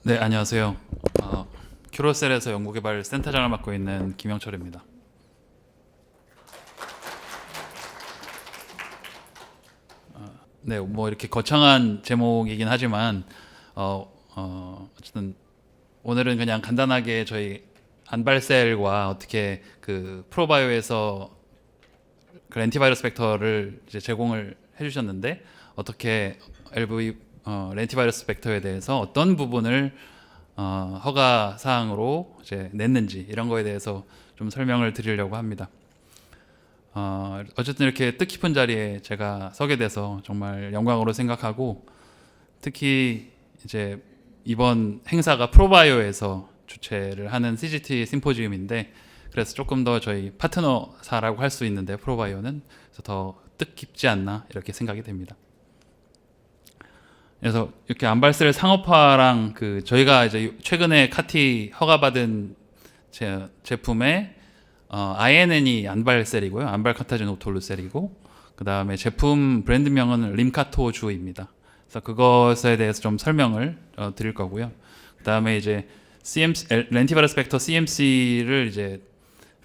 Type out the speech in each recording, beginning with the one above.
네, 안녕하세요. 큐로셀에서 연구개발 센터장을 맡고 있는 김영철입니다. 네, 뭐 이렇게 거창한 제목이긴 하지만 어쨌든 오늘은 그냥 간단하게 저희 안발셀과 어떻게 그 프로바이오에서 그 렌티바이러스 벡터를 이제 제공을 해주셨는데 어떻게 LV 렌티바이러스 벡터에 대해서 어떤 부분을 허가 사항으로 이제 냈는지 이런 거에 대해서 좀 설명을 드리려고 합니다. 어쨌든 이렇게 뜻깊은 자리에 제가 서게 돼서 정말 영광으로 생각하고, 특히 이제 이번 행사가 프로바이오에서 주최를 하는 CGT 심포지움인데, 그래서 조금 더 저희 파트너사라고 할 수 있는데 프로바이오는 그래서 더 뜻깊지 않나 이렇게 생각이 됩니다. 그래서 이렇게 안발셀 상업화랑 그 저희가 이제 최근에 카티 허가받은 제품의 INN이 안발셀이고요. 안발카타진 오톨루셀이고, 그 다음에 제품 브랜드명은 림카토주입니다. 그래서 그것에 대해서 좀 설명을 드릴 거고요. 그 다음에 이제 렌티바이러스 벡터 CMC를 이제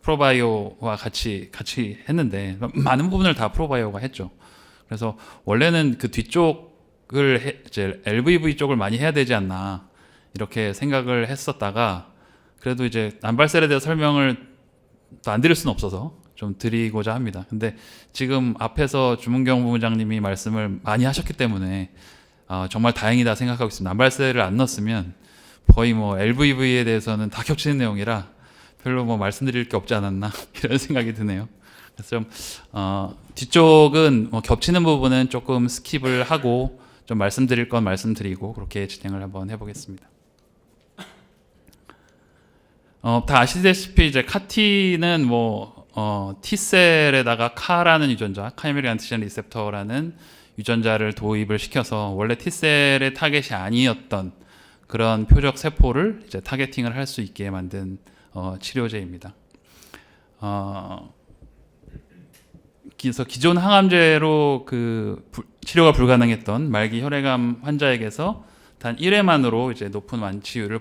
프로바이오와 같이 했는데 많은 부분을 다 프로바이오가 했죠. 그래서 원래는 그 뒤쪽을 이제 LVV 쪽을 많이 해야 되지 않나 이렇게 생각을 했었다가, 그래도 이제 안발셀에 대해 설명을 또 안 드릴 수는 없어서 좀 드리고자 합니다. 근데 지금 앞에서 주문경 부부장님이 말씀을 많이 하셨기 때문에 정말 다행이다 생각하고 있습니다. 안발셀을 안 넣었으면 거의 뭐 LVV에 대해서는 다 겹치는 내용이라 별로 뭐 말씀드릴 게 없지 않았나 이런 생각이 드네요. 그래서 좀 뒤쪽은 뭐 겹치는 부분은 조금 스킵을 하고 좀 말씀드릴 건 말씀드리고 그렇게 진행을 한번 해보겠습니다. 다 아시다시피 이제 카티는 뭐 T셀에다가 카라는 유전자, 카이메릭 안티젠 리셉터라는 유전자를 도입을 시켜서 원래 T셀의 타겟이 아니었던 그런 표적 세포를 이제 타겟팅을 할 수 있게 만든 치료제입니다. 그래서 기존 항암제로 그 치료가 불가능했던 말기 혈액암 환자에게서 단 1회만으로 이제 높은 완치율을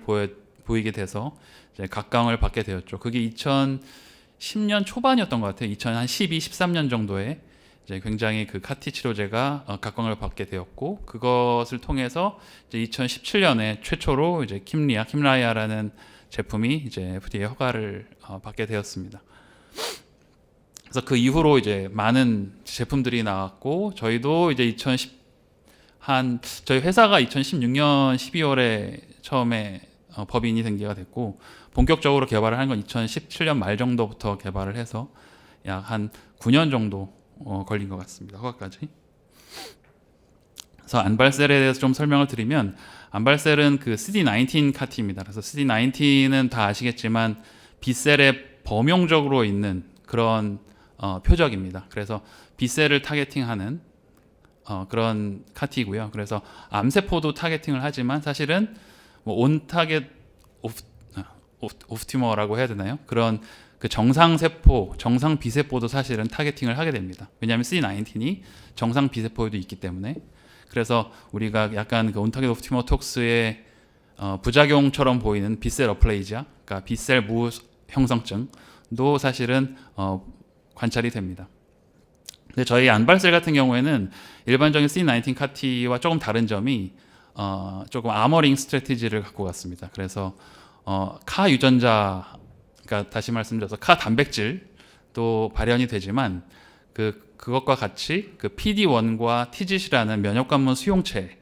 보이게 돼서 이제 각광을 받게 되었죠. 그게 2010년 초반이었던 것 같아요. 2012, 13년 정도에 이제 굉장히 그 카티 치료제가 각광을 받게 되었고, 그것을 통해서 이제 2017년에 최초로 이제 킴라이아라는 제품이 이제 FDA 허가를 받게 되었습니다. 그래서 그 이후로 이제 많은 제품들이 나왔고, 저희도 이제 저희 회사가 2016년 12월에 처음에 법인이 등기가 됐고, 본격적으로 개발을 한 건 2017년 말 정도부터 개발을 해서 약 한 9년 정도 걸린 것 같습니다. 허가까지. 그래서 안발셀에 대해서 좀 설명을 드리면, 안발셀은 그 CD19 카티입니다. 그래서 CD19은 다 아시겠지만 B셀에 범용적으로 있는 그런 표적입니다. 그래서 B셀을 타겟팅하는 그런 카티이고요. 그래서 암세포도 타겟팅을 하지만 사실은 뭐 온 타겟 오프 튜머라고 해야 되나요? 그런 그 정상 세포, 정상 비세포도 사실은 타겟팅을 하게 됩니다. 왜냐하면 CD19이 정상 비세포에도 있기 때문에. 그래서 우리가 약간 그 온타겟 오프 튜머 톡스의 부작용처럼 보이는 B셀 어플레이지아, 그러니까 B셀 무형성증도 사실은 관찰이 됩니다. 근데 저희 안발셀 같은 경우에는 일반적인 CD19 카티와 조금 다른 점이 조금 아머링 스트래티지를 갖고 갔습니다. 그래서 카 유전자, 그러니까 다시 말씀드려서 카 단백질도 발현이 되지만 그것과 같이 그 PD1과 TGC라는 면역관문 수용체에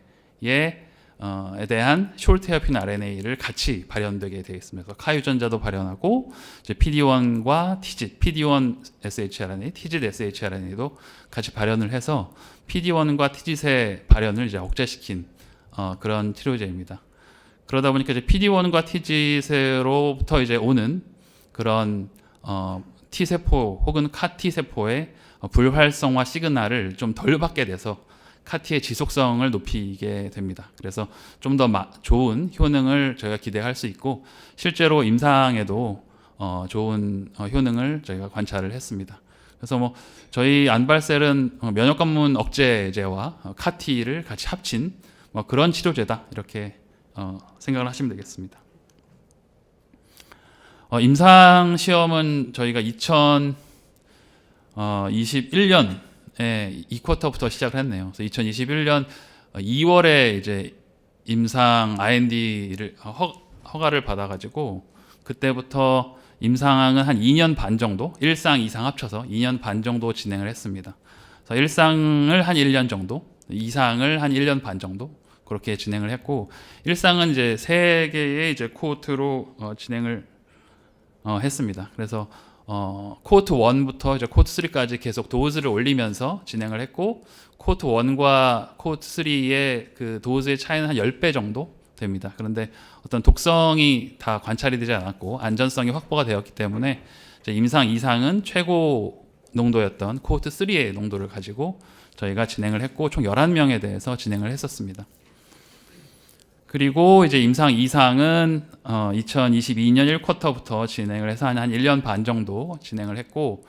대한 숄트헤어핀 RNA를 같이 발현되게 되어 있습니다. 그래서 카 유전자도 발현하고 이제 PD1과 TGT, PD1 shRNA, TGT shRNA도 같이 발현을 해서 PD1과 TGT의 발현을 이제 억제시킨 그런 치료제입니다. 그러다 보니까 이제 PD1과 TGT로부터 이제 오는 그런 T세포 혹은 카티 세포의 불활성화 시그널을 좀 덜 받게 돼서 카티의 지속성을 높이게 됩니다. 그래서 좀 더 좋은 효능을 저희가 기대할 수 있고, 실제로 임상에도 좋은 효능을 저희가 관찰을 했습니다. 그래서 뭐 저희 안발셀은 면역관문 억제제와 카티를 같이 합친 뭐 그런 치료제다 이렇게 생각을 하시면 되겠습니다. 임상 시험은 저희가 2021년에 2쿼터부터 시작을 했네요. 그래서 2021년 2월에 이제 임상 R&D를 허가를 받아가지고 그때부터 임상은 한 2년 반 정도, 1상, 2상 합쳐서 2년 반 정도 진행을 했습니다. 그래서 1상을 한 1년 정도, 2상을 한 1년 반 정도 그렇게 진행을 했고, 1상은 이제 3개의 이제 코호트로 진행을 했습니다. 그래서 코호트 1부터 이제 코호트 3까지 계속 도즈를 올리면서 진행을 했고, 코호트 1과 코호트 3의 그 도즈의 차이는 한 10배 정도 됩니다. 그런데 어떤 독성이 다 관찰이 되지 않았고 안전성이 확보가 되었기 때문에 이제 임상 2상은 최고 농도였던 코호트 3의 농도를 가지고 저희가 진행을 했고, 총 11명에 대해서 진행을 했었습니다. 그리고 이제 임상 2상은 2022년 1쿼터부터 진행을 해서 한 1년 반 정도 진행을 했고,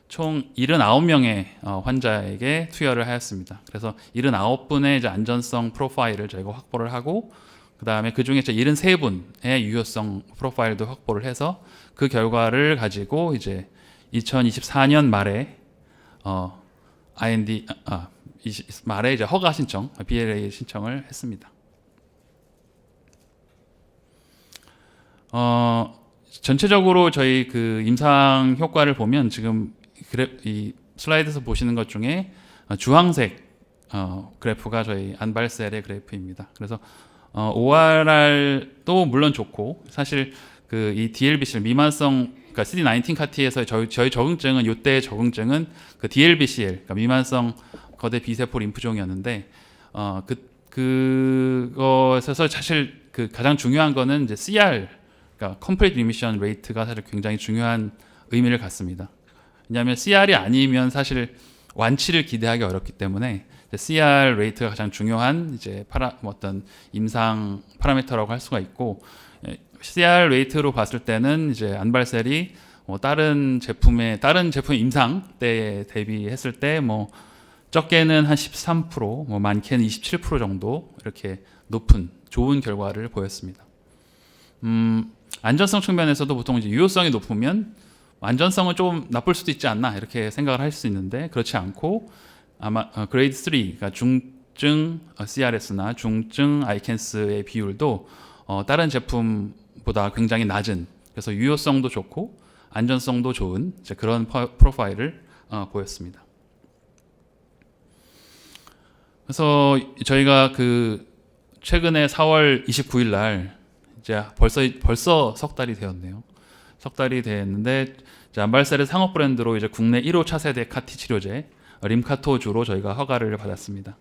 총 79명의 환자에게 투여를 하였습니다. 그래서 79분의 이제 안전성 프로파일을 저희가 확보를 하고, 그 다음에 그 중에 73분의 유효성 프로파일도 확보를 해서 그 결과를 가지고 이제 2024년 말에 IND 말에 이제 허가 신청, BLA 신청을 했습니다. 전체적으로 저희 그 임상 효과를 보면 지금 이 슬라이드에서 보시는 것 중에 주황색 그래프가 저희 안발셀의 그래프입니다. 그래서 ORR도 물론 좋고, 사실 그 이 DLBCL 미만성, 그러니까 CD19 카티에서 저희 적응증은 이때 적응증은 그 DLBCL, 그러니까 미만성 거대 비세포 림프종이었는데 그것에서 사실 그 가장 중요한 거는 이제 CR, 그러니까 Complete Remission Rate가 사실 굉장히 중요한 의미를 갖습니다. 왜냐하면 CR이 아니면 사실 완치를 기대하기 어렵기 때문에 CR 레이트가 가장 중요한 이제 어떤 임상 파라미터라고 할 수가 있고, CR 레이트로 봤을 때는 이제 안발셀이 다른 제품의 임상 때에 대비했을 때 적게는 한 13%, 많게는 27% 정도 이렇게 높은 좋은 결과를 보였습니다. 안전성 측면에서도 보통 이제 유효성이 높으면 안전성은 좀 나쁠 수도 있지 않나 이렇게 생각을 할 수 있는데, 그렇지 않고 아마 그레이드 3, 그러니까 중증 CRS나 중증 아이캔스의 비율도 다른 제품보다 굉장히 낮은, 그래서 유효성도 좋고 안전성도 좋은 이제 그런 프로파일을 보였습니다. 그래서 저희가 그 최근에 4월 29일 날 이제 벌써 석 달이 되었네요. 석 달이 됐는데 안발셀의 상업 브랜드로 이제 국내 1호 차세대 카티 치료제 림카토주로 저희가 허가를 받았습니다.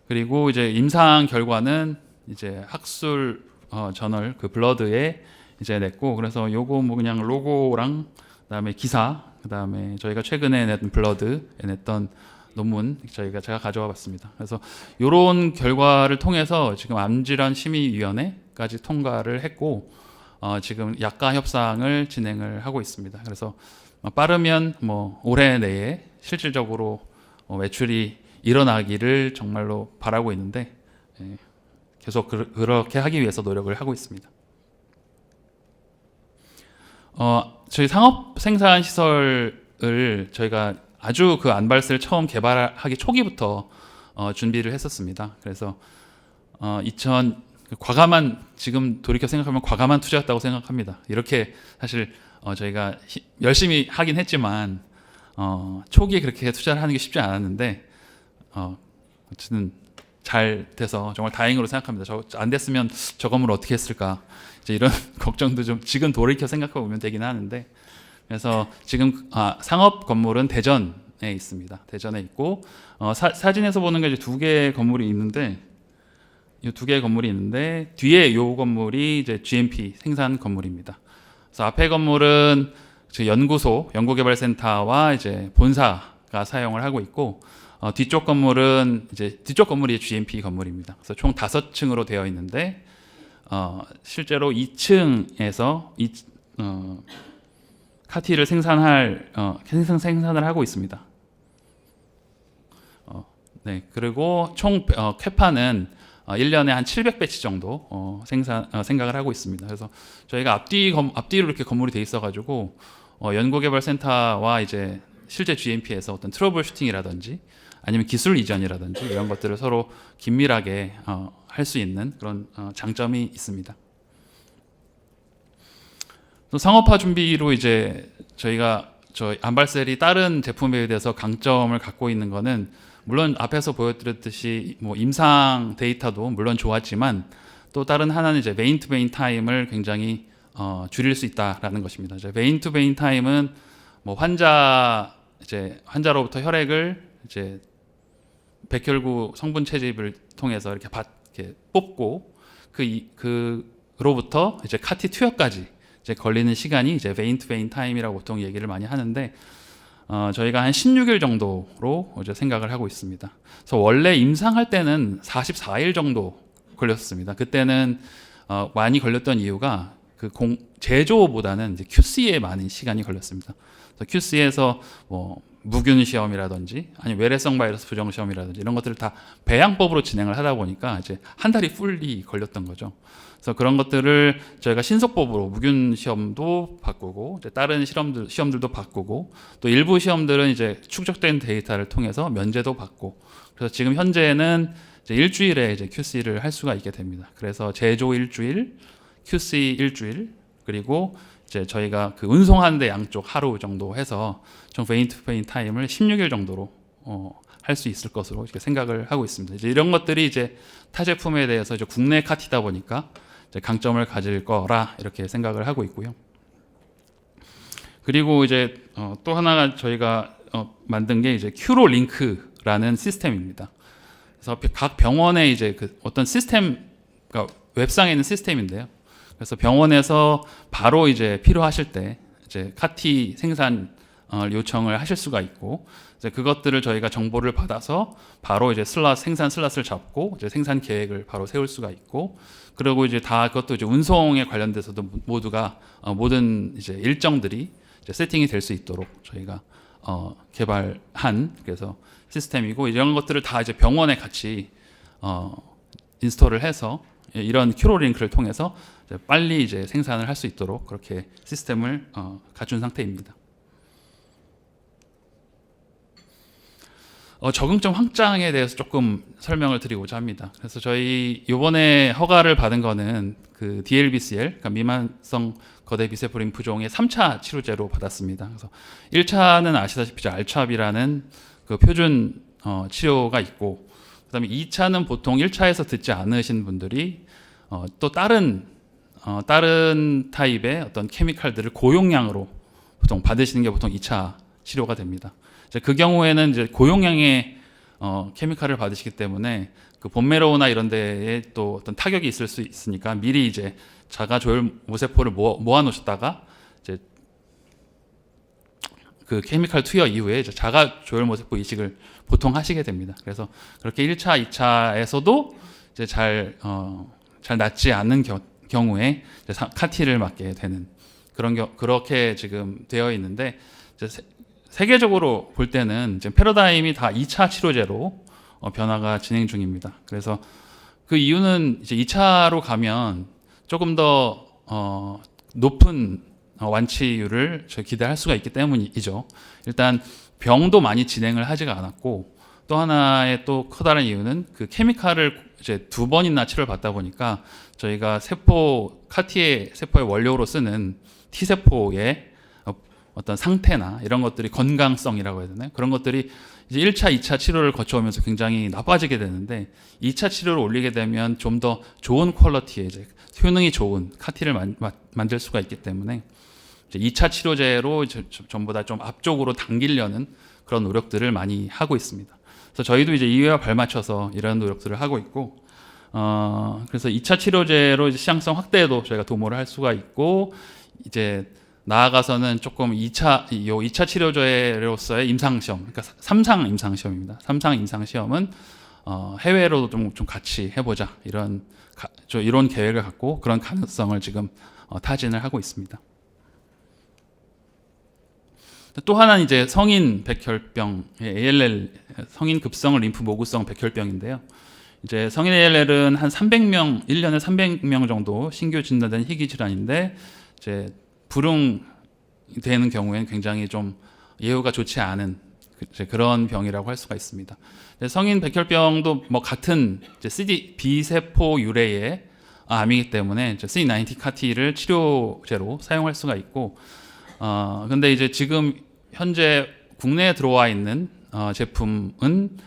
그리고 이제 임상 결과는 이제 학술 저널 그 블러드에 이제 냈고, 그래서 요거 그냥 로고랑 그다음에 기사, 그다음에 저희가 최근에 냈던 블러드에 냈던 논문 제가 가져와 봤습니다. 그래서 이런 결과를 통해서 지금 암질환 심의위원회까지 통과를 했고, 지금 약가 협상을 진행을 하고 있습니다. 그래서 빠르면 올해 내에 실질적으로 매출이 일어나기를 정말로 바라고 있는데, 계속 그렇게 하기 위해서 노력을 하고 있습니다. 저희 상업 생산 시설을 저희가 아주 그 안발셀 처음 개발하기 초기부터 준비를 했었습니다. 그래서 과감한, 지금 돌이켜 생각하면 과감한 투자였다고 생각합니다. 이렇게 사실 저희가 열심히 하긴 했지만 초기에 그렇게 투자를 하는 게 쉽지 않았는데 어쨌든 잘 돼서 정말 다행으로 생각합니다. 안 됐으면 저 건물 어떻게 했을까, 이제 이런 걱정도 좀 지금 돌이켜 생각해 보면 되긴 하는데, 그래서 지금 상업 건물은 대전에 있습니다. 대전에 있고 사진에서 보는 게 이제 두 개의 건물이 있는데, 이 두 개의 건물이 있는데 뒤에 이 건물이 이제 GMP 생산 건물입니다. 그래서 앞에 건물은 연구소, 연구개발센터와 이제 본사가 사용을 하고 있고, 뒤쪽 건물이 GMP 건물입니다. 그래서 총 5층으로 되어 있는데 실제로 2층에서 카티를 생산을 하고 있습니다. 네, 그리고 총 캐파는 1년에 한 700배치 정도 생각을 하고 있습니다. 그래서 저희가 앞뒤로 이렇게 건물이 돼 있어가지고 연구개발센터와 이제 실제 GMP에서 어떤 트러블 슈팅이라든지 아니면 기술 이전이라든지 이런 것들을 서로 긴밀하게 할 수 있는 그런 장점이 있습니다. 또 상업화 준비로 이제 저희가 안발셀이 다른 제품에 대해서 강점을 갖고 있는 거는 물론 앞에서 보여드렸듯이 뭐 임상 데이터도 물론 좋았지만 또 다른 하나는 이제 메인 투 메인 타임을 굉장히 줄일 수 있다라는 것입니다. 이제 메인 투 메인 타임은 뭐 환자로부터 혈액을 이제 백혈구 성분 채집을 통해서 이렇게 뽑고 그로부터 이제 카티 투여까지 이제 걸리는 시간이 이제 메인 투 메인 타임이라고 보통 얘기를 많이 하는데 저희가 한 16일 정도로 이제 생각을 하고 있습니다. 그래서 원래 임상할 때는 44일 정도 걸렸습니다. 그때는 많이 걸렸던 이유가 제조보다는 이제 QC에 많은 시간이 걸렸습니다. 그래서 QC에서 뭐 무균 시험이라든지 아니면 외래성 바이러스 부정 시험이라든지 이런 것들을 다 배양법으로 진행을 하다 보니까 이제 한 달이 풀리 걸렸던 거죠. 그래서 그런 것들을 저희가 신속법으로 무균 시험도 바꾸고 이제 다른 시험들도 바꾸고 또 일부 시험들은 이제 축적된 데이터를 통해서 면제도 받고 그래서 지금 현재는 이제 일주일에 이제 QC를 할 수가 있게 됩니다. 그래서 제조 일주일, QC 일주일 그리고 이제 저희가 그 운송하는데 양쪽 하루 정도 해서 총 메인 투 메인 타임을 16일 정도로 할 수 있을 것으로 이렇게 생각을 하고 있습니다. 이제 이런 것들이 이제 타 제품에 대해서 이제 국내 카티다 보니까 이제 강점을 가질 거라 이렇게 생각을 하고 있고요. 그리고 이제 또 하나가 저희가 만든 게 이제 큐로 링크라는 시스템입니다. 그래서 각 병원에 이제 그 어떤 시스템, 그러니까 웹상에 있는 시스템인데요. 그래서 병원에서 바로 이제 필요하실 때 이제 카티 생산 요청을 하실 수가 있고 이제 그것들을 저희가 정보를 받아서 바로 이제 생산 슬롯을 잡고 이제 생산 계획을 바로 세울 수가 있고 그리고 이제 다 그것도 이제 운송에 관련돼서도 모두가 모든 이제 일정들이 이제 세팅이 될 수 있도록 저희가 개발한 그래서 시스템이고 이런 것들을 다 이제 병원에 같이 인스톨을 해서 이런 큐로 링크를 통해서 이제 빨리 이제 생산을 할 수 있도록 그렇게 시스템을 갖춘 상태입니다. 적응점 확장에 대해서 조금 설명을 드리고자 합니다. 그래서 저희 이번에 허가를 받은 거는 그 DLBCL, 그러니까 미만성 거대 비세포 림프종의 3차 치료제로 받았습니다. 그래서 1차는 아시다시피 알찹이라는 그 표준 치료가 있고, 그다음에 2차는 보통 1차에서 듣지 않으신 분들이 또 다른 타입의 어떤 케미칼들을 고용량으로 보통 받으시는 게 보통 2차 치료가 됩니다. 이제 그 경우에는 이제 고용량의 케미칼을 받으시기 때문에 그 본메로우나 이런 데에 또 어떤 타격이 있을 수 있으니까 미리 이제 자가 조혈 모세포를 모아 놓으셨다가 이제 그 케미칼 투여 이후에 이제 자가 조혈 모세포 이식을 보통 하시게 됩니다. 그래서 그렇게 1차, 2차에서도 이제 잘 낫지 않는 경우에 이제 카티를 맞게 되는 그렇게 지금 되어 있는데 이제 세계적으로 볼 때는 이제 패러다임이 다 2차 치료제로 변화가 진행 중입니다. 그래서 그 이유는 이제 2차로 가면 조금 더 높은 완치율을 기대할 수가 있기 때문이죠. 일단 병도 많이 진행을 하지가 않았고 또 하나의 또 커다란 이유는 그 케미칼을 이제 2번이나 치료를 받다 보니까 저희가 카티의 세포의 원료로 쓰는 T세포의 어떤 상태나 이런 것들이 건강성이라고 해야 되나요? 그런 것들이 이제 1차, 2차 치료를 거쳐오면서 굉장히 나빠지게 되는데 2차 치료를 올리게 되면 좀 더 좋은 퀄리티의 이제 효능이 좋은 카티를 만들 수가 있기 때문에 이제 2차 치료제로 전부 다 좀 앞쪽으로 당기려는 그런 노력들을 많이 하고 있습니다. 그래서 저희도 이제 이와 발맞춰서 이런 노력들을 하고 있고 그래서 2차 치료제로 이제 시장성 확대에도 저희가 도모를 할 수가 있고 이제 나아가서는 조금 2차 치료제로서의 임상시험, 그러니까 3상 임상시험입니다. 3상 임상시험은 해외로도 좀 같이 해보자 이런 계획을 갖고 그런 가능성을 지금 타진을 하고 있습니다. 또 하나는 이제 성인 백혈병 ALL 성인 급성 림프 모구성 백혈병인데요. 이제 성인 ALL은 한 300명, 1년에 300명 정도 신규 진단된 희귀 질환인데 이제 불응되는 경우에는 굉장히 좀 예후가 좋지 않은 그런 병이라고 할 수가 있습니다. 성인 백혈병도 뭐 같은 CD B세포 유래의 암이기 때문에 CD19 CAR-T를 치료제로 사용할 수가 있고, 근데 이제 지금 현재 국내에 들어와 있는 제품은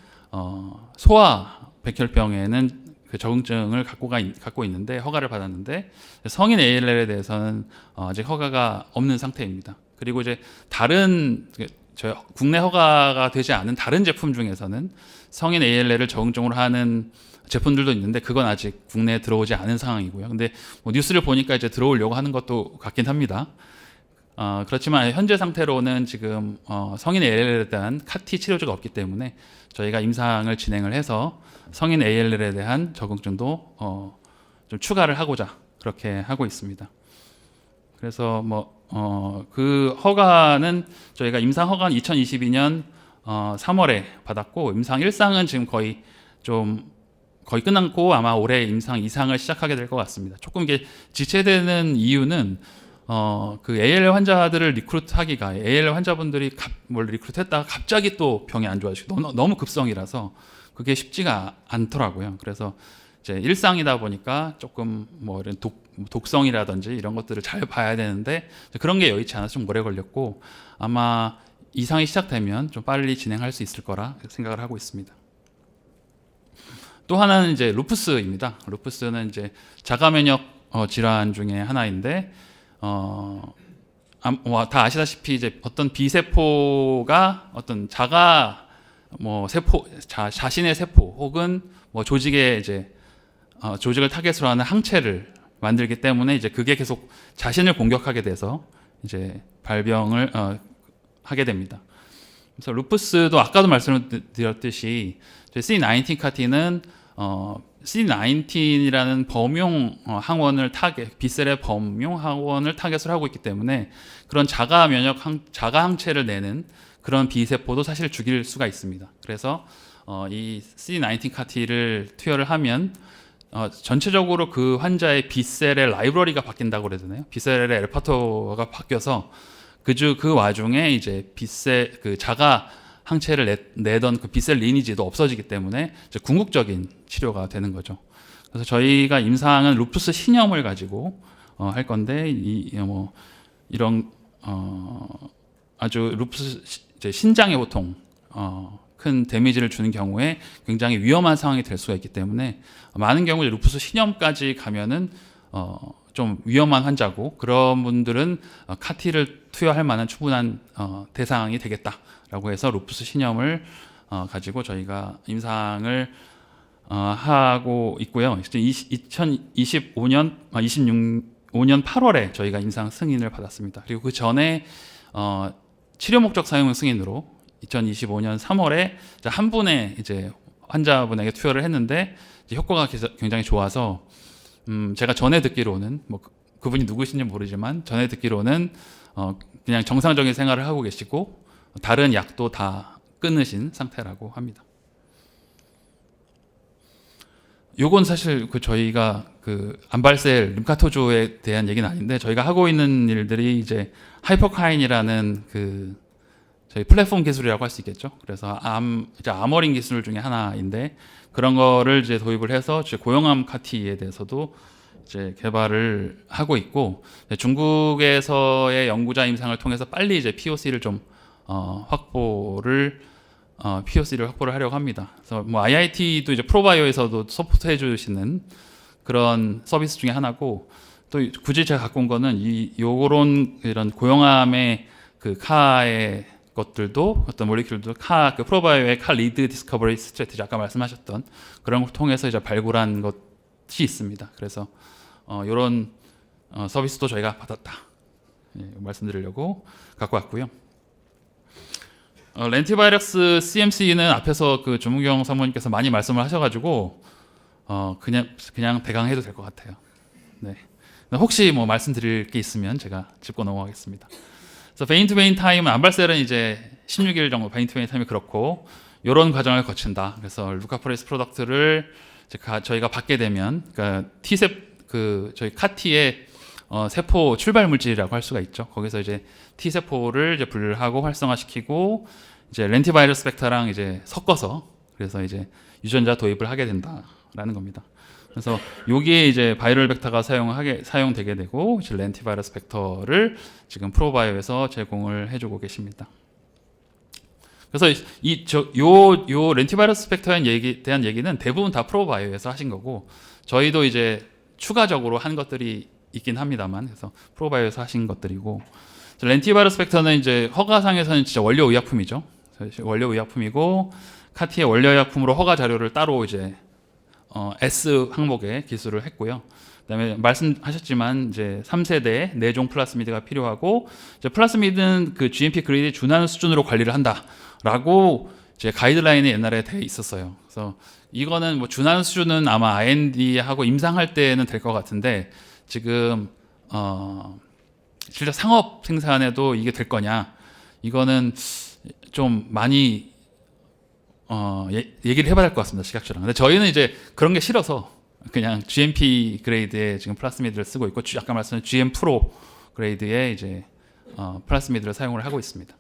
소아 백혈병에는 그 적응증을 갖고 있는데 허가를 받았는데 성인 ALL에 대해서는 아직 허가가 없는 상태입니다. 그리고 이제 다른 저희 국내 허가가 되지 않은 다른 제품 중에서는 성인 ALL을 적응증으로 하는 제품들도 있는데 그건 아직 국내에 들어오지 않은 상황이고요. 근데 뭐 뉴스를 보니까 이제 들어오려고 하는 것도 같긴 합니다. 그렇지만 현재 상태로는 지금 성인 ALL에 대한 CAR-T 치료제가 없기 때문에 저희가 임상을 진행을 해서 성인 ALL에 대한 적응증도 좀 추가를 하고자 그렇게 하고 있습니다. 그래서 그 허가는 저희가 임상 허가는 2022년 3월에 받았고 임상 1상은 지금 거의 끝났고 아마 올해 임상 2상을 시작하게 될 것 같습니다. 조금 이게 지체되는 이유는 그 ALL 환자들을 리크루트하기가 ALL 환자분들이 뭘 리크루트했다가 갑자기 또 병이 안 좋아지고 너무 급성이라서 그게 쉽지가 않더라고요. 그래서 이제 일상이다 보니까 조금 뭐 이런 독성이라든지 이런 것들을 잘 봐야 되는데 그런 게 여의치 않아서 좀 오래 걸렸고 아마 이상이 시작되면 좀 빨리 진행할 수 있을 거라 생각을 하고 있습니다. 또 하나는 이제 루푸스입니다. 루푸스는 이제 자가 면역 질환 중에 하나인데 다 아시다시피 이제 어떤 비세포가 어떤 자가 세포 자신의 세포 혹은 뭐 조직의 이제 조직을 타겟으로 하는 항체를 만들기 때문에 이제 그게 계속 자신을 공격하게 돼서 이제 발병을 하게 됩니다. 그래서 루푸스도 아까도 말씀을 드렸듯이 CD19 CAR-T는 CD19이라는 범용 항원을 B셀의 범용 항원을 타겟을 하고 있기 때문에 그런 자가 항체를 내는 그런 B세포도 사실 죽일 수가 있습니다. 그래서 이 CD19 CAR-T를 투여를 하면 전체적으로 그 환자의 B셀의 라이브러리가 바뀐다고 그래야 되나요? B셀의 레퍼토가 바뀌어서 그 와중에 이제 B셀 그 자가 항체를 내던 그 B셀 리니지도 없어지기 때문에 이제 궁극적인 치료가 되는 거죠. 그래서 저희가 임상은 루푸스 신염을 가지고 할 건데 이런 아주 루푸스 이제 신장에 보통 큰 데미지를 주는 경우에 굉장히 위험한 상황이 될 수가 있기 때문에 많은 경우에 루푸스 신염까지 가면은 좀 위험한 환자고 그런 분들은 CAR-T를 투여할 만한 충분한 대상이 되겠다라고 해서 루푸스 신염을 가지고 저희가 임상을 하고 있고요. 2025년 26년 8월에 저희가 임상 승인을 받았습니다. 그리고 그 전에 치료 목적 사용 승인으로 2025년 3월에 한 분의 이제 환자분에게 투여를 했는데 이제 효과가 굉장히 좋아서 제가 전에 듣기로는 그분이 누구신지 모르지만 전에 듣기로는 그냥 정상적인 생활을 하고 계시고 다른 약도 다 끊으신 상태라고 합니다. 요건 사실 저희가 암발셀 림카토조에 대한 얘기는 아닌데 저희가 하고 있는 일들이 이제 하이퍼카인이라는 저희 플랫폼 기술이라고 할 수 있겠죠. 그래서 이제 아머링 기술 중에 하나인데 그런 거를 이제 도입을 해서 고형암 CAR-T에 대해서도 이제 개발을 하고 있고 중국에서의 연구자 임상을 통해서 빨리 이제 POC를 좀 확보를 하려고 합니다. 그래서 IIT도 이제 프로바이오에서도 서포트해 주시는 그런 서비스 중에 하나고 또 굳이 제가 갖고 온 거는 요런 이런 고형암의 카의 것들도 어떤 몰리큘들도 그 프로바이오의 카 리드 디스커버리 스트래티지 아까 말씀하셨던 그런 걸 통해서 이제 발굴한 것이 있습니다. 그래서 이런 서비스도 저희가 받았다 말씀드리려고 갖고 왔고요. 렌티바이러스 CMC는 앞에서 조문경 사모님께서 많이 말씀을 하셔가지고 그냥 대강 해도 될 것 같아요. 네. 혹시 말씀드릴 게 있으면 제가 짚고 넘어가겠습니다. 그래서 베인 투 베인 타임은 암발셀은 이제 16일 정도 베인 투 베인 타임이 그렇고 이런 과정을 거친다. 그래서 루카포레스 프로덕트를 저희가 받게 되면, 그러니까 저희 카티의 세포 출발 물질이라고 할 수가 있죠. 거기서 이제 T 세포를 이제 분류를 하고 활성화시키고 이제 렌티바이러스 벡터랑 이제 섞어서 그래서 이제 유전자 도입을 하게 된다라는 겁니다. 그래서 여기에 이제 바이럴 벡터가 사용되게 되고 이제 렌티바이러스 벡터를 지금 프로바이오에서 제공을 해주고 계십니다. 그래서 요 렌티바이러스 벡터에 대한 얘기는 대부분 다 프로바이오에서 하신 거고 저희도 이제 추가적으로 한 것들이 있긴 합니다만 그래서 프로바이오에서 하신 것들이고 렌티바이러스 벡터는 이제 허가상에서는 진짜 원료 의약품이죠. 원료 의약품이고 카티의 원료 의약품으로 허가 자료를 따로 이제 S 항목에 기술을 했고요. 그다음에 말씀하셨지만 이제 3세대 내종 플라스미드가 필요하고 이제 플라스미드는 그 GMP 그레이드에 준하는 수준으로 관리를 한다라고 이제 가이드라인에 옛날에 돼 있었어요. 그래서 이거는 뭐 준하는 수준은 아마 R&D하고 임상할 때는 될 것 같은데 지금 실제 상업 생산에도 이게 될 거냐? 이거는 좀 많이 얘기를 해봐야 될 것 같습니다. 식약처랑. 근데 저희는 이제 그런 게 싫어서 그냥 GMP 그레이드의 지금 플라스미드를 쓰고 있고 아까 말씀드린 GM 프로 그레이드의 이제 플라스미드를 사용을 하고 있습니다.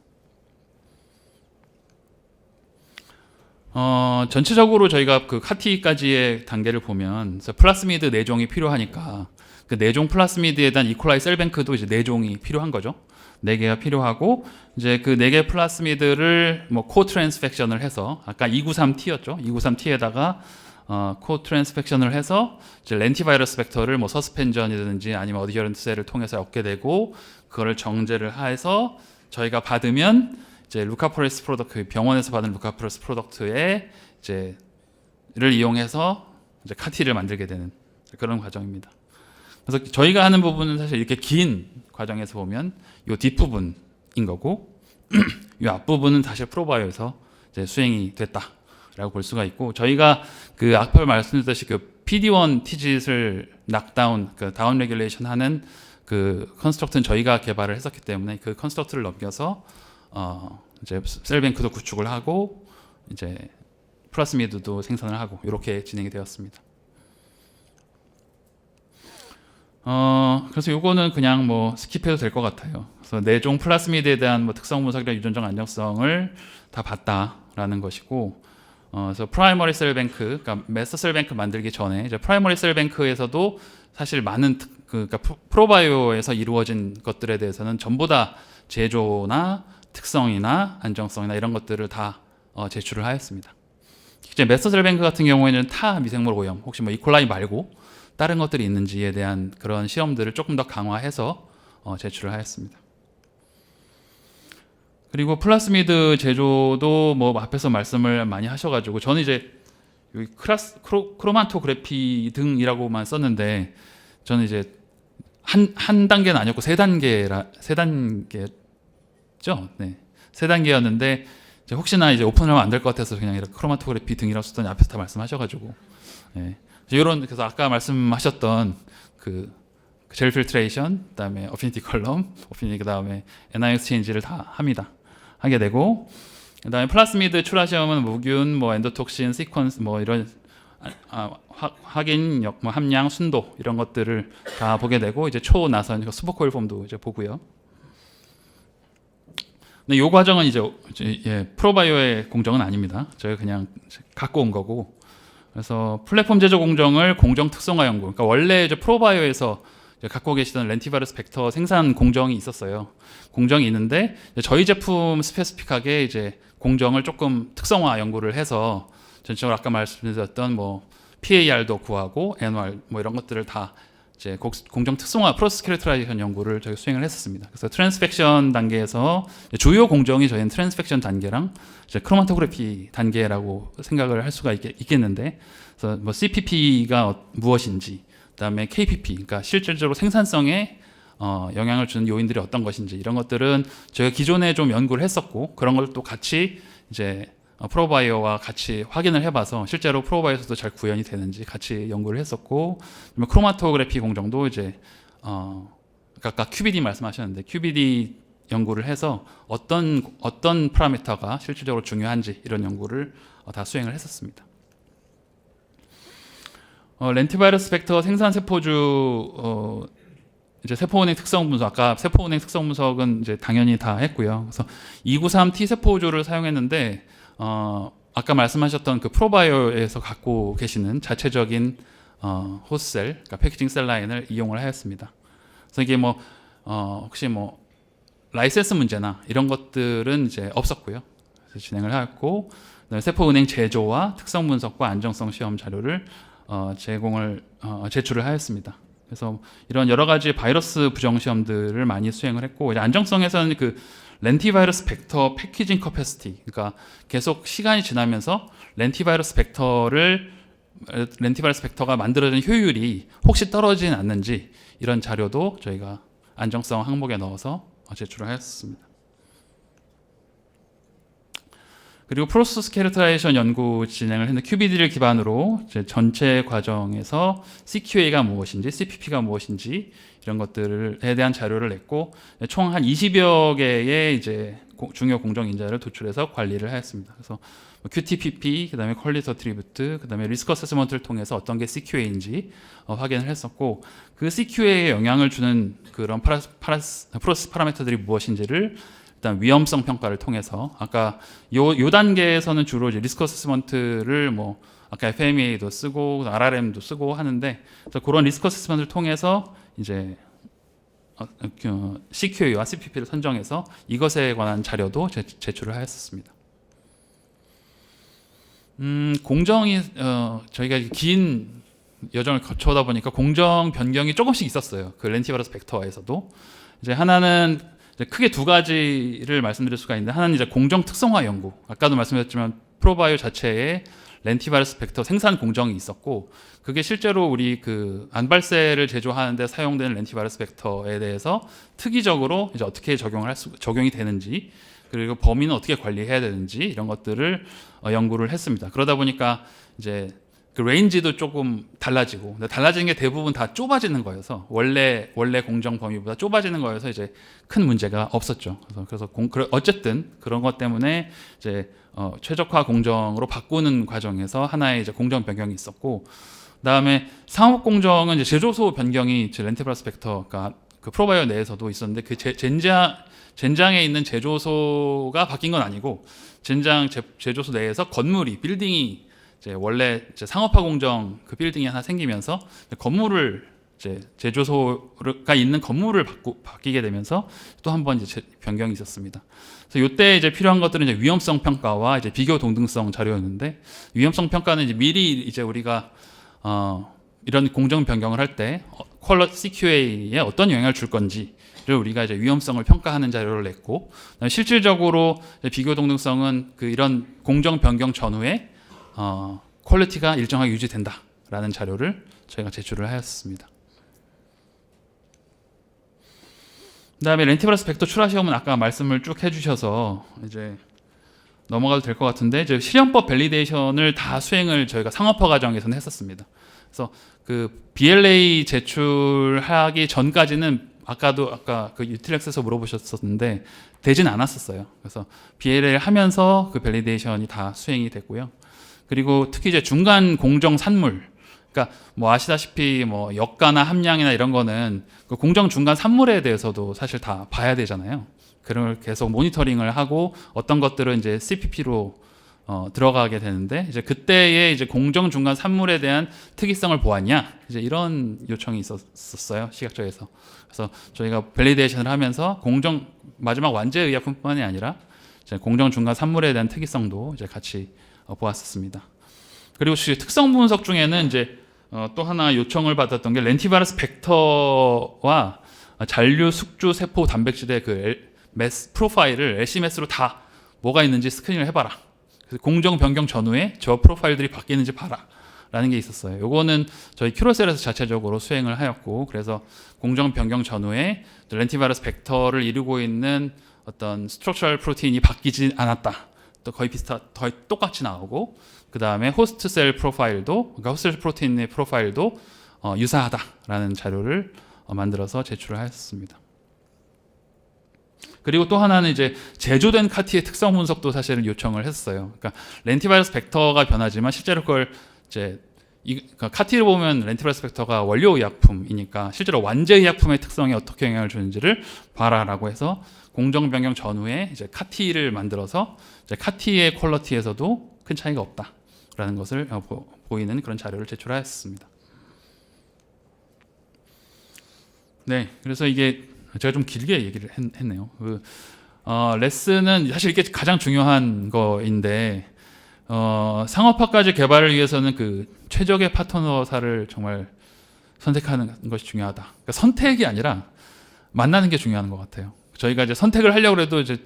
전체적으로 저희가 그 카티까지의 단계를 보면 플라스미드 4종이 필요하니까 그 4종 플라스미드에 대한 이콜라이 셀뱅크도 이제 4종이 필요한 거죠. 4개가 필요하고 이제 그 4개 플라스미드를 뭐 코트랜스펙션을 해서 아까 293T였죠. 293T에다가 코트랜스펙션을 해서 이제 렌티바이러스 벡터를 뭐 서스펜전이든지 아니면 어디어런트 셀을 통해서 얻게 되고 그거를 정제를 해서 저희가 받으면 이제 루카포레스 프로덕트 병원에서 받은 루카포레스 프로덕트에 이제를 이용해서 이제 카티를 만들게 되는 그런 과정입니다. 그래서 저희가 하는 부분은 사실 이렇게 긴 과정에서 보면 이 뒷부분인 거고 이 앞부분은 사실 프로바이오에서 이제 수행이 됐다라고 볼 수가 있고 저희가 그 아까 말씀드렸듯이 그 PD1 티짓을 낙다운 그 다운 레귤레이션 하는 그 컨스트럭트는 저희가 개발을 했었기 때문에 그 컨스트럭트를 넘겨서 이제 셀뱅크도 구축을 하고 이제 플라스미드도 생산을 하고 이렇게 진행이 되었습니다. 그래서 요거는 그냥 뭐 스킵해도 될 것 같아요. 그래서 4종 플라스미드에 대한 뭐 특성 분석이나 유전적 안정성을 다 봤다라는 것이고, 그래서 프라이머리 셀뱅크, 그러니까 마스터 셀뱅크 만들기 전에 이제 프라이머리 셀뱅크에서도 사실 많은 그러니까 프로바이오에서 이루어진 것들에 대해서는 전부 다 제조나 특성이나 안정성이나 이런 것들을 다 제출을 하였습니다. 이제 마스터 셀뱅크 같은 경우에는 타 미생물 오염, 혹시 뭐 이콜라이 말고 다른 것들이 있는지에 대한 그런 시험들을 조금 더 강화해서 제출을 하였습니다. 그리고 플라스미드 제조도 뭐 앞에서 말씀을 많이 하셔가지고 저는 이제 여기 크로마토그래피 등이라고만 썼는데 저는 이제 한 단계는 아니었고 세 단계죠. 네, 세 단계였는데 이제 혹시나 이제 오픈하면 안 될 것 같아서 그냥 이렇게 크로마토그래피 등이라고 썼더니 앞에서 다 말씀하셔가지고. 네. 그래서 아까 말씀하셨던 그 젤 필트레이션, 그다음에 어피니티 컬럼, 그다음에 NI 익스체인지를 다 하게 되고, 그다음에 플라스미드 출하 시험은 무균, 뭐 엔도톡신, 시퀀스, 뭐 이런 확인력, 뭐 함량, 순도 이런 것들을 다 보게 되고 이제 초나선 수보코일 폼도 이제 보고요. 근데 이 과정은 이제 프로바이오의 공정은 아닙니다. 저희가 그냥 갖고 온 거고. 그래서 플랫폼 제조 공정을 공정 특성화 연구. 그러니까 원래 이제 프로바이오에서 갖고 계시던 렌티바이러스 벡터 생산 공정이 있었어요. 공정이 있는데 저희 제품 스페시픽하게 이제 공정을 조금 특성화 연구를 해서 전체적으로 아까 말씀드렸던 뭐 PAR도 구하고 NOR 뭐 이런 것들을 다 이제 공정 특성화 프로세스 캐릭터라이제이션 연구를 저희 수행을 했었습니다. 그래서 트랜스펙션 단계에서 주요 공정이 저희는 트랜스펙션 단계랑 이제 크로마토그래피 단계라고 생각을 할 수가 있겠는데, 그래서 뭐 CPP가 무엇인지, 그다음에 KPP, 그러니까 실질적으로 생산성에 영향을 주는 요인들이 어떤 것인지 이런 것들은 저희가 기존에 좀 연구를 했었고 그런 걸 또 같이 이제 프로바이오와 같이 확인을 해봐서 실제로 프로바이오에서도 잘 구현이 되는지 같이 연구를 했었고, 크로마토그래피 공정도 이제 아까 QBD 말씀하셨는데 QBD 연구를 해서 어떤 파라미터가 실질적으로 중요한지 이런 연구를 다 수행을 했었습니다. 렌티바이러스 벡터 생산 세포주 이제 세포운행 특성 분석, 아까 세포운행 특성 분석은 이제 당연히 다 했고요. 그래서 293 T 세포주를 사용했는데 아까 말씀하셨던 그 프로바이오에서 갖고 계시는 자체적인 호스셀, 그러니까 패키징 셀 라인을 이용을 하였습니다. 그래서 이게 뭐 혹시 뭐 라이센스 문제나 이런 것들은 이제 없었고요. 그래서 진행을 하였고, 그다음에 세포은행 제조와 특성 분석과 안정성 시험 자료를 제출을 하였습니다. 그래서 이런 여러 가지 바이러스 부정 시험들을 많이 수행을 했고, 이제 안정성에서는 그 렌티바이러스 벡터 패키징 커패시티, 그러니까 계속 시간이 지나면서 렌티바이러스 벡터가 만들어진 효율이 혹시 떨어지진 않는지 이런 자료도 저희가 안정성 항목에 넣어서 제출을 하였습니다. 그리고 프로세스 캐릭터라이제이션 연구 진행을 했는데 QBD를 기반으로 이제 전체 과정에서 CQA가 무엇인지, CPP가 무엇인지 이런 것들에 대한 자료를 냈고, 총 한 20여 개의 이제 중요 공정 인자를 도출해서 관리를 하였습니다. 그래서 QTPP, 그다음에 퀄리티 어트리뷰트, 그다음에 리스크 어세스먼트를 통해서 어떤 게 CQA인지 확인을 했었고, 그 CQA에 영향을 주는 그런 프로세스 파라미터들이 무엇인지를 일단 위험성 평가를 통해서, 아까 요 단계에서는 주로 이제 리스크 어세스먼트를 뭐 아까 FMEA도 쓰고 RRM도 쓰고 하는데, 그래서 그런 리스크 어세스먼트를 통해서 이제 CQA와 CPP를 선정해서 이것에 관한 자료도 제출을 하였습니다. 공정이 저희가 긴 여정을 거쳐오다 보니까 공정 변경이 조금씩 있었어요. 그 렌티바이러스 벡터에서도 이제 하나는 이제 크게 두 가지를 말씀드릴 수가 있는데, 하나는 이제 공정 특성화 연구. 아까도 말씀드렸지만 프로바이오 자체에 렌티바이러스 벡터 생산 공정이 있었고, 그게 실제로 우리 그 안발셀을 제조하는데 사용되는 렌티바이러스 벡터에 대해서 특이적으로 이제 어떻게 적용이 되는지, 그리고 범위는 어떻게 관리해야 되는지 이런 것들을 연구를 했습니다. 그러다 보니까 이제 그 레인지도 조금 달라지고, 근데 달라지는 게 대부분 다 좁아지는 거여서 원래 공정 범위보다 좁아지는 거여서 이제 큰 문제가 없었죠. 그래서 어쨌든 그런 것 때문에 이제 최적화 공정으로 바꾸는 과정에서 하나의 이제 공정 변경이 있었고, 그다음에 상업 공정은 이제 제조소 변경이 이제 렌티바이러스 벡터, 그러니까 그 프로바이오 내에서도 있었는데, 그 젠장에 있는 제조소가 바뀐 건 아니고, 젠장 제조소 내에서 빌딩이 이제 원래 이제 상업화 공정 그 빌딩이 하나 생기면서 건물을 이제 제조소가 있는 건물을 바뀌게 되면서 또 한 번 이제 변경이 있었습니다. 그래서 이때 이제 필요한 것들은 이제 위험성 평가와 이제 비교 동등성 자료였는데, 위험성 평가는 이제 미리 이제 우리가 이런 공정 변경을 할 때 CQA에 어떤 영향을 줄 건지를 우리가 이제 위험성을 평가하는 자료를 냈고, 실질적으로 비교 동등성은 그 이런 공정 변경 전후에 퀄리티가 일정하게 유지된다라는 자료를 저희가 제출을 하였습니다. 그다음에 렌티바이러스 벡터 출하 시험은 아까 말씀을 쭉 해주셔서 이제 넘어가도 될 것 같은데, 이제 실험법 밸리데이션을 다 수행을 저희가 상업화 과정에서는 했었습니다. 그래서 그 BLA 제출하기 전까지는 아까 그 유틸렉스에서 물어보셨었는데 되진 않았었어요. 그래서 BLA를 하면서 그 밸리데이션이 다 수행이 됐고요. 그리고 특히 이제 중간 공정 산물, 그러니까 뭐 아시다시피 뭐 역가나 함량이나 이런 거는 그 공정 중간 산물에 대해서도 사실 다 봐야 되잖아요. 그걸 계속 모니터링을 하고 어떤 것들은 이제 CPP로 들어가게 되는데, 이제 그때의 이제 공정 중간 산물에 대한 특이성을 보았냐, 이제 이런 요청이 있었어요, 시각처에서. 그래서 저희가 밸리데이션을 하면서 마지막 완제 의약품뿐만이 아니라 이제 공정 중간 산물에 대한 특이성도 이제 같이 보았었습니다. 그리고 특성 분석 중에는 이제 또 하나 요청을 받았던 게 렌티바이러스 벡터와 잔류 숙주 세포 단백질의 그 프로파일을 LCMS로 다 뭐가 있는지 스크린을 해봐라. 그래서 공정 변경 전후에 저 프로파일들이 바뀌는지 봐라 라는 게 있었어요. 요거는 저희 큐러셀에서 자체적으로 수행을 하였고, 그래서 공정 변경 전후에 렌티바이러스 벡터를 이루고 있는 어떤 스트럭처럴 프로테인이 바뀌지 않았다, 또 거의 똑같이 나오고, 그 다음에 호스트 셀 프로파일도, 그러니까 호스트 셀 프로테인의 프로파일도 유사하다라는 자료를 만들어서 제출을 하였습니다. 그리고 또 하나는 이제 제조된 카티의 특성 분석도 사실은 요청을 했어요. 그러니까 렌티바이러스 벡터가 변하지만 실제로 그걸 이제 그러니까 카티를 보면 렌티브럴 스펙터가 원료 의약품이니까 실제로 완제 의약품의 특성에 어떻게 영향을 주는지를 봐라라고 해서 공정 변경 전후에 이제 카티를 만들어서 이제 카티의 퀄리티에서도 큰 차이가 없다라는 것을 보이는 그런 자료를 제출하였습니다. 네, 그래서 이게 제가 좀 길게 얘기를 했네요. 레슨은 사실 이게 가장 중요한 거인데 상업화까지 개발을 위해서는 그 최적의 파트너사를 정말 선택하는 것이 중요하다. 그러니까 선택이 아니라 만나는 게 중요한 것 같아요. 저희가 이제 선택을 하려고 해도 이제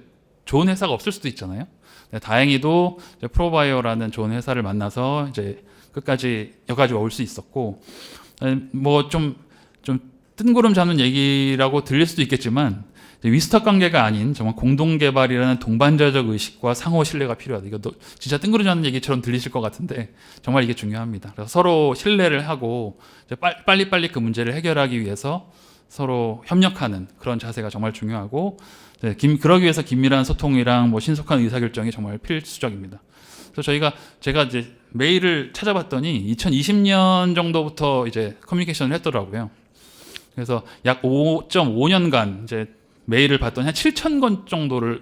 좋은 회사가 없을 수도 있잖아요. 네, 다행히도 이제 프로바이어라는 좋은 회사를 만나서 이제 끝까지 여기까지 올 수 있었고, 뭐 좀 뜬구름 잡는 얘기라고 들릴 수도 있겠지만 위스터 관계가 아닌 정말 공동 개발이라는 동반자적 의식과 상호 신뢰가 필요하다. 이거 진짜 뜬구름 잡는 얘기처럼 들리실 것 같은데 정말 이게 중요합니다. 그래서 서로 신뢰를 하고 이제 빨리빨리 그 문제를 해결하기 위해서 서로 협력하는 그런 자세가 정말 중요하고, 그러기 위해서 긴밀한 소통이랑 뭐 신속한 의사결정이 정말 필수적입니다. 그래서 제가 이제 메일을 찾아봤더니 2020년 정도부터 이제 커뮤니케이션을 했더라고요. 그래서 약 5.5년간 이제 메일을 봤더니 한 7,000건 정도를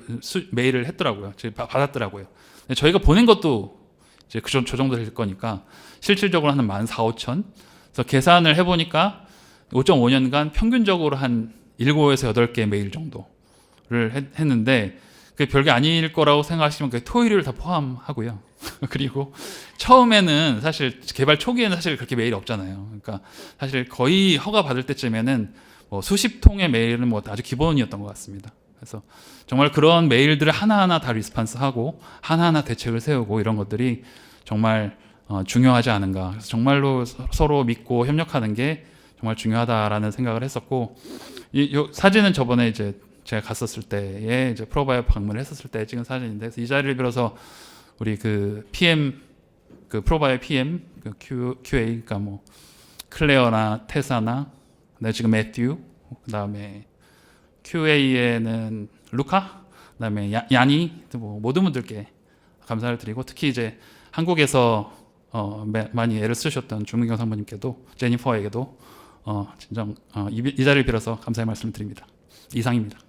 메일을 했더라고요. 받았더라고요. 저희가 보낸 것도 이제 저 정도 될 거니까 실질적으로 한 14,000, 5천. 그래서 계산을 해보니까 5.5년간 평균적으로 한 7에서 8개 메일 정도를 했는데 그게 별게 아닐 거라고 생각하시면 그게 토요일을 다 포함하고요. 그리고 처음에는 사실 개발 초기에는 사실 그렇게 메일이 없잖아요. 그러니까 사실 거의 허가 받을 때쯤에는 뭐 수십 통의 메일은 뭐 아주 기본이었던 것 같습니다. 그래서 정말 그런 메일들을 하나하나 다 리스판스하고 하나하나 대책을 세우고 이런 것들이 정말 중요하지 않은가. 그래서 정말로 서로 믿고 협력하는 게 정말 중요하다라는 생각을 했었고, 이 사진은 저번에 이제 제가 갔었을 때에 이제 프로바이어 방문을 했었을 때 찍은 사진인데, 그래서 이 자리를 빌어서 우리 그 PM, 그 프로바이어 PM, 그 QA, 그러니까 뭐 클레어나 테사나, 지금 매튜, 그다음에 QA에는 루카, 그다음에 야니, 뭐 모든 분들께 감사를 드리고, 특히 이제 한국에서 많이 애를 쓰셨던 주문경 상무님께도, 제니퍼에게도 진정 이 자리를 빌어서 감사의 말씀을 드립니다. 이상입니다.